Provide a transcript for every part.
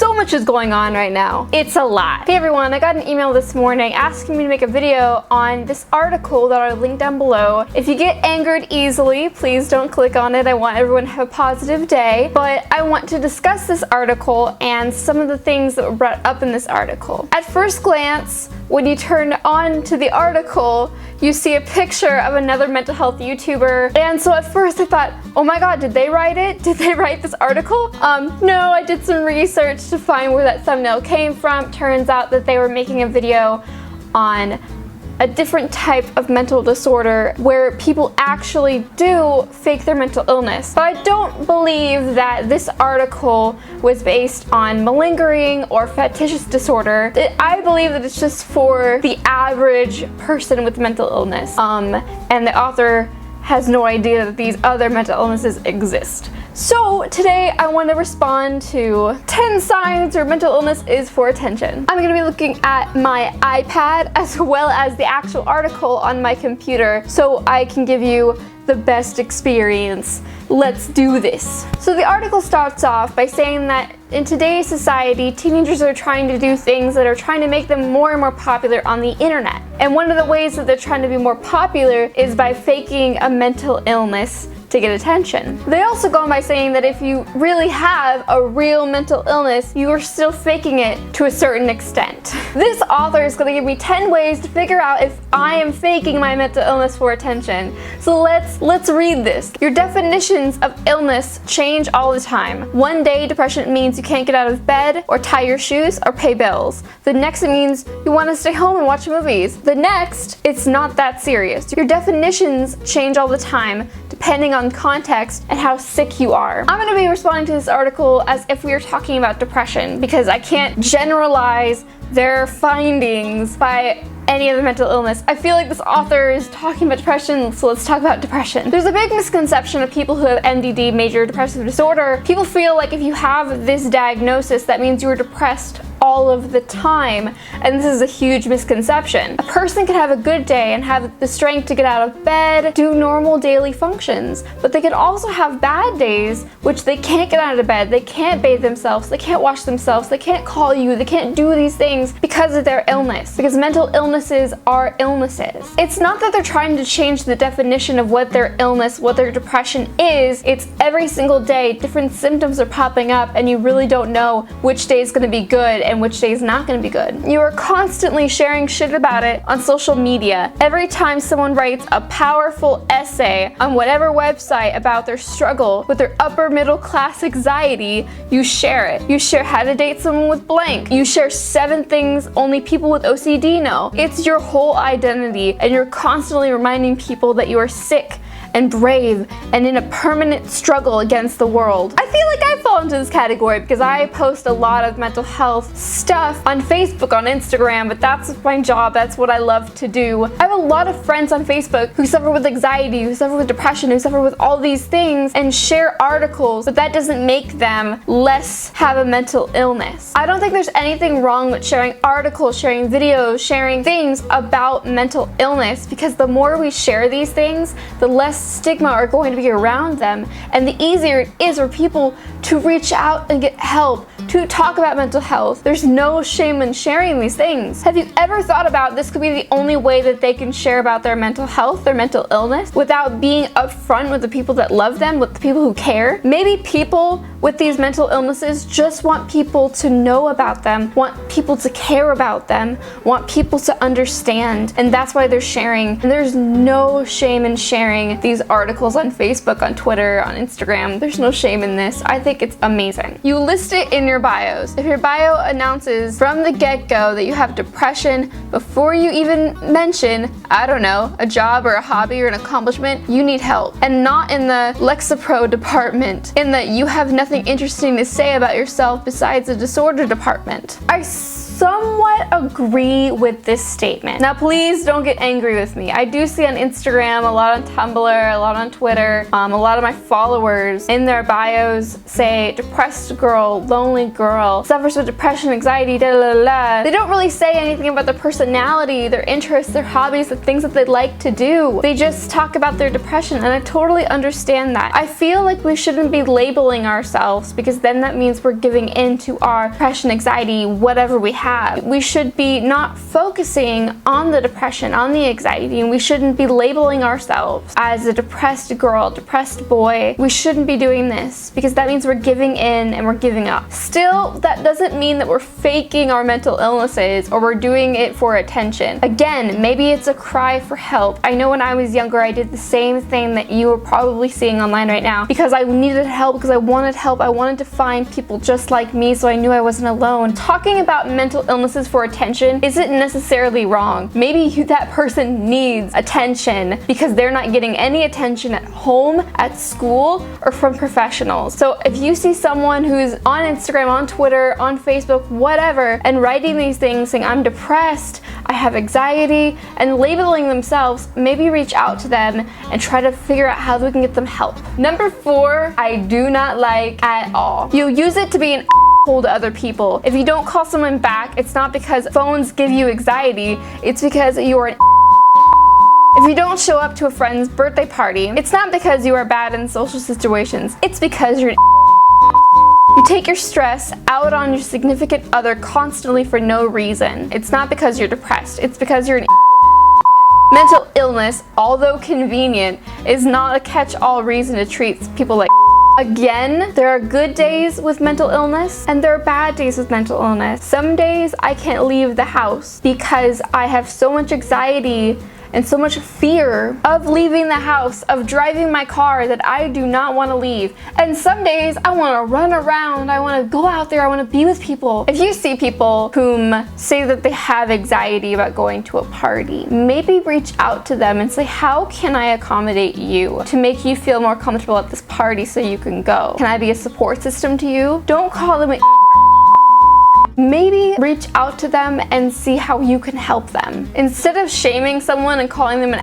So much is going on right now. It's a lot. Hey everyone, I got an email this morning asking me to make a video on this article that I'll link down below. If you get angered easily, please don't click on it. I want everyone to have a positive day. But I want to discuss this article and some of the things that were brought up in this article. At first glance, when you turn on to the article, you see a picture of another mental health YouTuber. And so at first I thought, oh my god, did they write it? Did they write this article? No, I did some research to find where that thumbnail came from. Turns out that they were making a video on a different type of mental disorder where people actually do fake their mental illness. But I don't believe that this article was based on malingering or fetishes disorder. I believe that it's just for the average person with mental illness. And the author has no idea that these other mental illnesses exist. So today I want to respond to 10 signs your mental illness is for attention. I'm going to be looking at my iPad as well as the actual article on my computer so I can give you the best experience. Let's do this. So the article starts off by saying that in today's society, teenagers are trying to do things that are trying to make them more and more popular on the internet. And one of the ways that they're trying to be more popular is by faking a mental illness to get attention. They also go on by saying that if you really have a real mental illness, you are still faking it to a certain extent. This author is going to give me 10 ways to figure out if I am faking my mental illness for attention. So let's read this. Your definitions of illness change all the time. One day, depression means you can't get out of bed or tie your shoes or pay bills. The next, it means you want to stay home and watch movies. The next, it's not that serious. Your definitions change all the time depending on context and how sick you are. I'm going to be responding to this article as if we were talking about depression because I can't generalize their findings by any other mental illness. I feel like this author is talking about depression, so let's talk about depression. There's a big misconception of people who have MDD, major depressive disorder. People feel like if you have this diagnosis, that means you are depressed all of the time, and this is a huge misconception. A person can have a good day and have the strength to get out of bed, do normal daily functions, but they can also have bad days which they can't get out of bed, they can't bathe themselves, they can't wash themselves, they can't call you, they can't do these things because of their illness, because mental illnesses are illnesses. It's not that they're trying to change the definition of what their illness, what their depression is. It's every single day different symptoms are popping up and you really don't know which day is going to be good and which day is not going to be good. You are constantly sharing shit about it on social media. Every time someone writes a powerful essay on whatever website about their struggle with their upper middle class anxiety, you share it. You share how to date someone with blank. You share 7 things only people with OCD know. It's your whole identity, and you're constantly reminding people that you are sick and brave and in a permanent struggle against the world. I feel like I fall into this category because I post a lot of mental health stuff on Facebook, on Instagram, but that's my job, that's what I love to do. I have a lot of friends on Facebook who suffer with anxiety, who suffer with depression, who suffer with all these things and share articles, but that doesn't make them less have a mental illness. I don't think there's anything wrong with sharing articles, sharing videos, sharing things about mental illness, because the more we share these things, the less stigma are going to be around them, and the easier it is for people to reach out and get help, to talk about mental health. There's no shame in sharing these things. Have you ever thought about this could be the only way that they can share about their mental health, their mental illness, without being upfront with the people that love them, with the people who care? Maybe people with these mental illnesses just want people to know about them, want people to care about them, want people to understand, and that's why they're sharing. And there's no shame in sharing these articles on Facebook, on Twitter, on Instagram. There's no shame in this. I think it's amazing. You list it in your bios. If your bio announces from the get-go that you have depression before you even mention, I don't know, a job or a hobby or an accomplishment, you need help. And not in the Lexapro department, in that you have nothing interesting to say about yourself besides the disorder department. I somewhat agree with this statement. Now, please don't get angry with me. I do see on Instagram, a lot on Tumblr, a lot on Twitter, a lot of my followers in their bios say depressed girl, lonely girl, suffers with depression, anxiety, da da da. They don't really say anything about their personality, their interests, their hobbies, the things that they like to do. They just talk about their depression, and I totally understand that. I feel like we shouldn't be labeling ourselves, because then that means we're giving in to our depression, anxiety, whatever we have. We should be not focusing on the depression, on the anxiety, and we shouldn't be labeling ourselves as a depressed girl, depressed boy. We shouldn't be doing this, because that means we're giving in and we're giving up. Still, that doesn't mean that we're faking our mental illnesses or we're doing it for attention. Again, maybe it's a cry for help. I know when I was younger, I did the same thing that you are probably seeing online right now, because I needed help, because I wanted help. I wanted to find people just like me, so I knew I wasn't alone. Talking about mental illnesses for attention isn't necessarily wrong. Maybe that person needs attention because they're not getting any attention at home, at school, or from professionals. So if you see someone who's on Instagram, on Twitter, on Facebook, whatever, and writing these things saying, I'm depressed, I have anxiety, and labeling themselves, maybe reach out to them and try to figure out how we can get them help. Number 4, I do not like at all. You use it to be an to other people. If you don't call someone back, it's not because phones give you anxiety, it's because you are an If you don't show up to a friend's birthday party, it's not because you are bad in social situations, it's because you're an You take your stress out on your significant other constantly for no reason. It's not because you're depressed, it's because you're an Mental illness, although convenient, is not a catch-all reason to treat people like Again, there are good days with mental illness and there are bad days with mental illness. Some days I can't leave the house because I have so much anxiety and so much fear of leaving the house, of driving my car, that I do not want to leave. And some days I want to run around, I want to go out there, I want to be with people. If you see people whom say that they have anxiety about going to a party, maybe reach out to them and say, how can I accommodate you to make you feel more comfortable at this party so you can go? Can I be a support system to you? Don't call them a Maybe reach out to them and see how you can help them. Instead of shaming someone and calling them an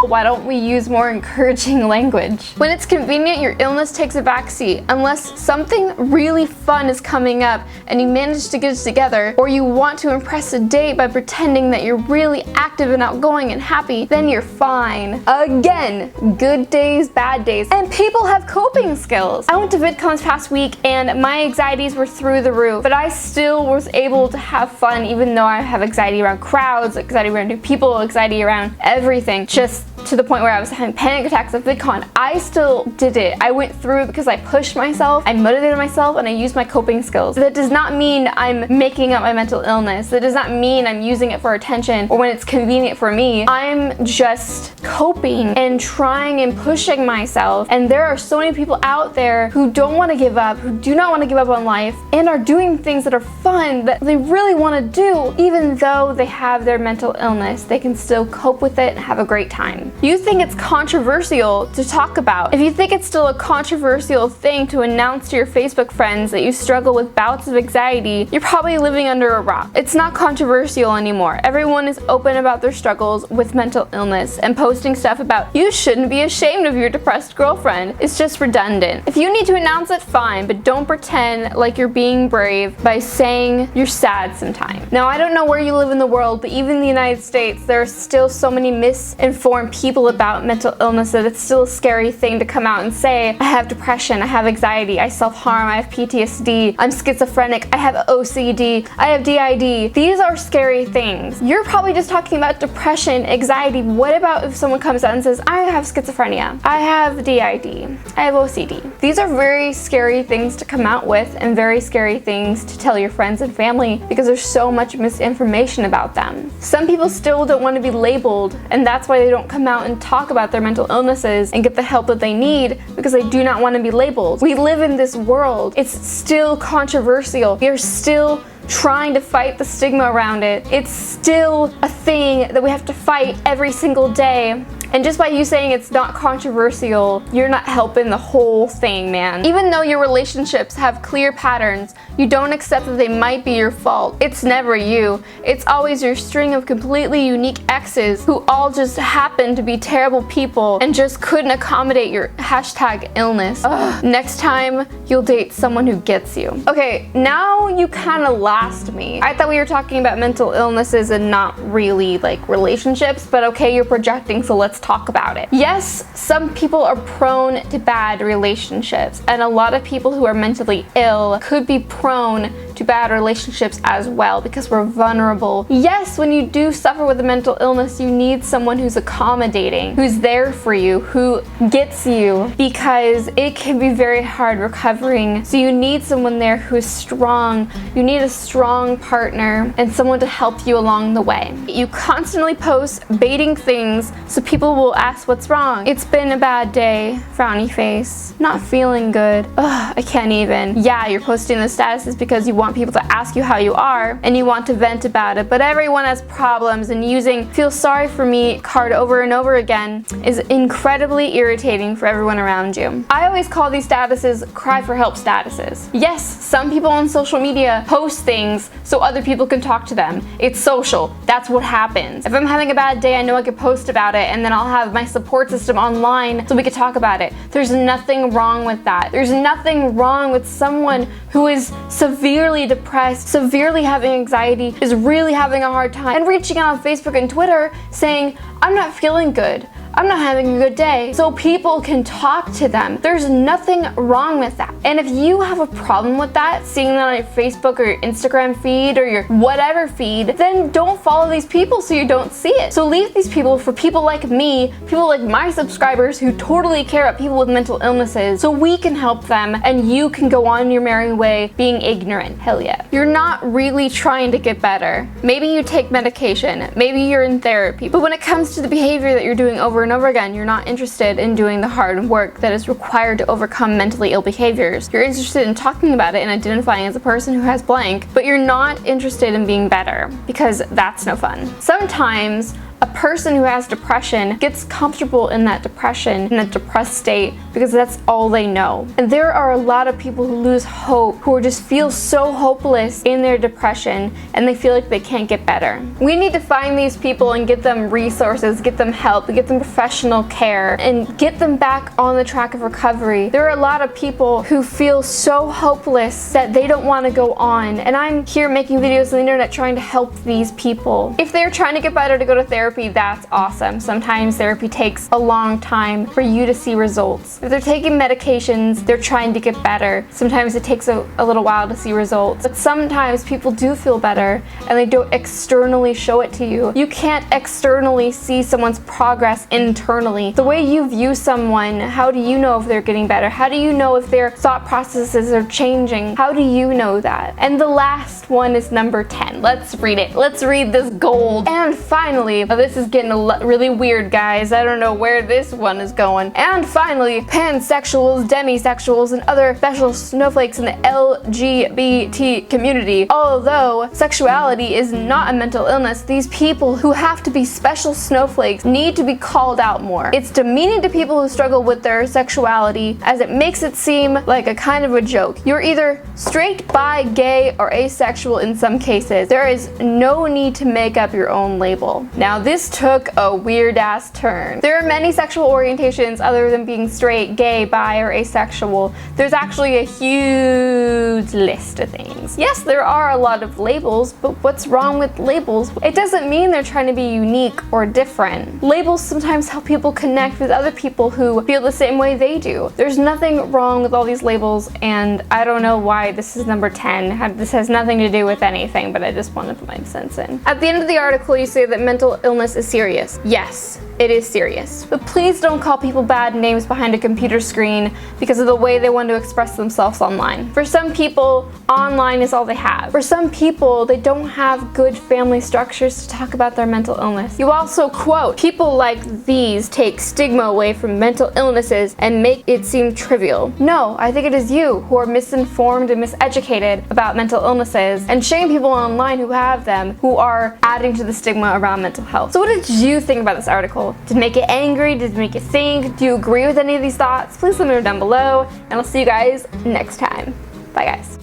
why don't we use more encouraging language? When it's convenient, your illness takes a backseat. Unless something really fun is coming up and you manage to get it together, or you want to impress a date by pretending that you're really active and outgoing and happy, then you're fine. Again, good days, bad days, and people have coping skills. I went to VidCon this past week and my anxieties were through the roof, but I still was able to have fun even though I have anxiety around crowds, anxiety around new people, anxiety around everything. Just to the point where I was having panic attacks at VidCon. I still did it. I went through it because I pushed myself, I motivated myself, and I used my coping skills. That does not mean I'm making up my mental illness. That does not mean I'm using it for attention or when it's convenient for me. I'm just coping and trying and pushing myself. And there are so many people out there who don't want to give up, who do not want to give up on life, and are doing things that are fun, that they really want to do. Even though they have their mental illness, they can still cope with it and have a great time. You think it's controversial to talk about. If you think it's still a controversial thing to announce to your Facebook friends that you struggle with bouts of anxiety, you're probably living under a rock. It's not controversial anymore. Everyone is open about their struggles with mental illness and posting stuff about you shouldn't be ashamed of your depressed girlfriend. It's just redundant. If you need to announce it, fine, but don't pretend like you're being brave by saying you're sad sometimes. Now, I don't know where you live in the world, but even in the United States, there are still so many misinformed people about mental illness that it's still a scary thing to come out and say, I have depression, I have anxiety, I self-harm, I have PTSD, I'm schizophrenic, I have OCD, I have DID. These are scary things. You're probably just talking about depression, anxiety. What about if someone comes out and says, I have schizophrenia, I have DID, I have OCD? These are very scary things to come out with and very scary things to tell your friends and family because there's so much misinformation about them. Some people still don't want to be labeled, and that's why they don't come out and talk about their mental illnesses and get the help that they need because they do not want to be labeled. We live in this world. It's still controversial. We are still trying to fight the stigma around it. It's still a thing that we have to fight every single day. And just by you saying it's not controversial, you're not helping the whole thing, man. Even though your relationships have clear patterns, you don't accept that they might be your fault. It's never you. It's always your string of completely unique exes who all just happen to be terrible people and just couldn't accommodate your #illness. Ugh. Next time, you'll date someone who gets you. Okay, now you kind of lost me. I thought we were talking about mental illnesses and not really like relationships, but okay, you're projecting, so let's talk about it. Yes, some people are prone to bad relationships, and a lot of people who are mentally ill could be prone to bad relationships as well because we're vulnerable. Yes, when you do suffer with a mental illness, you need someone who's accommodating, who's there for you, who gets you, because it can be very hard recovering. So you need someone there who is strong. You need a strong partner and someone to help you along the way. You constantly post baiting things so people will ask what's wrong. It's been a bad day, frowny face, not feeling good. Ugh, I can't even. Yeah, you're posting the statuses because you want people to ask you how you are and you want to vent about it, but everyone has problems, and using "feel sorry for me" card over and over again is incredibly irritating for everyone around you. I always call these statuses cry for help statuses. Yes, some people on social media post things so other people can talk to them. It's social. That's what happens. If I'm having a bad day, I know I could post about it, and then I'll have my support system online so we could talk about it. There's nothing wrong with that. There's nothing wrong with someone who is severely depressed, severely having anxiety, is really having a hard time, and reaching out on Facebook and Twitter saying, "I'm not feeling good. I'm not having a good day," so people can talk to them. There's nothing wrong with that. And if you have a problem with that, seeing that on your Facebook or your Instagram feed or your whatever feed, then don't follow these people so you don't see it. So leave these people for people like me, people like my subscribers who totally care about people with mental illnesses, so we can help them and you can go on your merry way being ignorant. Hell yeah. You're not really trying to get better. Maybe you take medication, maybe you're in therapy, but when it comes to the behavior that you're doing over and over again, you're not interested in doing the hard work that is required to overcome mentally ill behaviors. You're interested in talking about it and identifying as a person who has blank, but you're not interested in being better, because that's no fun. Sometimes a person who has depression gets comfortable in that depression, in that depressed state, because that's all they know. And there are a lot of people who lose hope, who just feel so hopeless in their depression, and they feel like they can't get better. We need to find these people and get them resources, get them help, get them professional care, and get them back on the track of recovery. There are a lot of people who feel so hopeless that they don't want to go on, and I'm here making videos on the internet trying to help these people. If they're trying to get better to go to therapy, that's awesome. Sometimes therapy takes a long time for you to see results. If they're taking medications, they're trying to get better. Sometimes it takes a little while to see results. But sometimes people do feel better and they don't externally show it to you. You can't externally see someone's progress internally. The way you view someone, how do you know if they're getting better? How do you know if their thought processes are changing? How do you know that? And the last one is number 10. Let's read it. Let's read this gold. And finally, this is getting really weird, guys. I don't know where this one is going. And finally, pansexuals, demisexuals, and other special snowflakes in the LGBT community. Although sexuality is not a mental illness, these people who have to be special snowflakes need to be called out more. It's demeaning to people who struggle with their sexuality, as it makes it seem like a kind of a joke. You're either straight, bi, gay, or asexual in some cases. There is no need to make up your own label. Now, this took a weird ass turn. There are many sexual orientations other than being straight, gay, bi, or asexual. There's actually a huge list of things. Yes, there are a lot of labels, but what's wrong with labels? It doesn't mean they're trying to be unique or different. Labels sometimes help people connect with other people who feel the same way they do. There's nothing wrong with all these labels, and I don't know why this is number 10. This has nothing to do with anything, but I just wanted to put my sense in. At the end of the article, you say that mental illness is serious. Yes, it is serious. But please don't call people bad names behind a computer screen because of the way they want to express themselves online. For some people, online is all they have. For some people, they don't have good family structures to talk about their mental illness. You also quote, "People like these take stigma away from mental illnesses and make it seem trivial." No, I think it is you who are misinformed and miseducated about mental illnesses and shame people online who have them, who are adding to the stigma around mental health. So what did you think about this article? article? Did it make you angry? Did it make you think? Do you agree with any of these thoughts? Please let me know down below, and I'll see you guys next time. Bye guys.